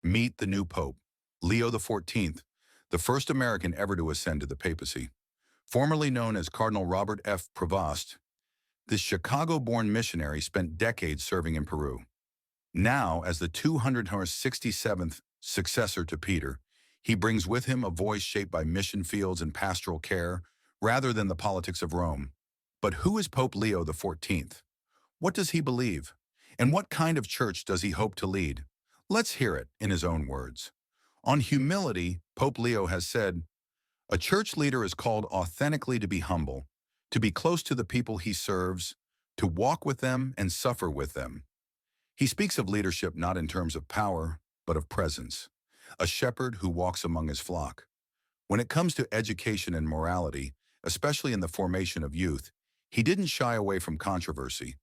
Meet the new Pope, Leo XIV, the first American ever to ascend to the papacy. Formerly known as Cardinal Robert F. Prevost, this Chicago-born missionary spent decades serving in Peru. Now, as the 267th successor to Peter, he brings with him a voice shaped by mission fields and pastoral care rather than the politics of Rome. But who is Pope Leo XIV? What does he believe? And what kind of church does he hope to lead? Let's hear it in his own words. On humility, Pope Leo has said, "A church leader is called authentically to be humble, to be close to the people he serves, to walk with them and suffer with them." He speaks of leadership not in terms of power, but of presence, a shepherd who walks among his flock. When it comes to education and morality, especially in the formation of youth, he didn't shy away from controversy.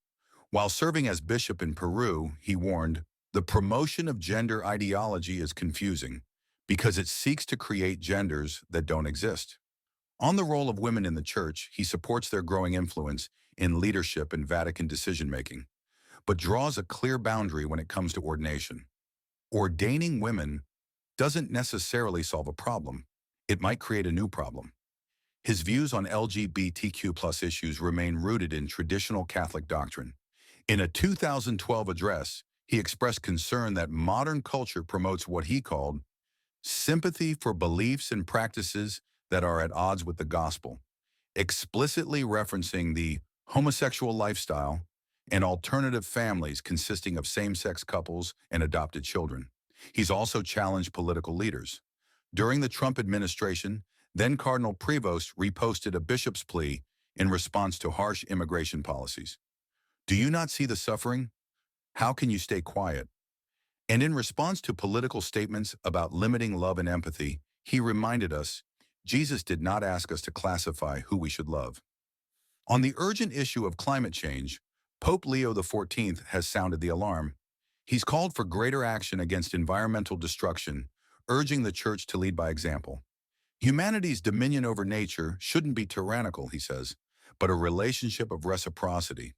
While serving as bishop in Peru, he warned, "The promotion of gender ideology is confusing because it seeks to create genders that don't exist." On the role of women in the church, he supports their growing influence in leadership and Vatican decision-making, but draws a clear boundary when it comes to ordination. Ordaining women doesn't necessarily solve a problem. It might create a new problem. His views on LGBTQ+ issues remain rooted in traditional Catholic doctrine. In a 2012 address, he expressed concern that modern culture promotes what he called sympathy for beliefs and practices that are at odds with the gospel, explicitly referencing the homosexual lifestyle and alternative families consisting of same-sex couples and adopted children. He's also challenged political leaders. During the Trump administration, then Cardinal Prevost reposted a bishop's plea in response to harsh immigration policies. "Do you not see the suffering? How can you stay quiet?" And in response to political statements about limiting love and empathy, he reminded us, Jesus did not ask us to classify who we should love. On the urgent issue of climate change, Pope Leo XIV has sounded the alarm. He's called for greater action against environmental destruction, urging the church to lead by example. Humanity's dominion over nature shouldn't be tyrannical, he says, but a relationship of reciprocity.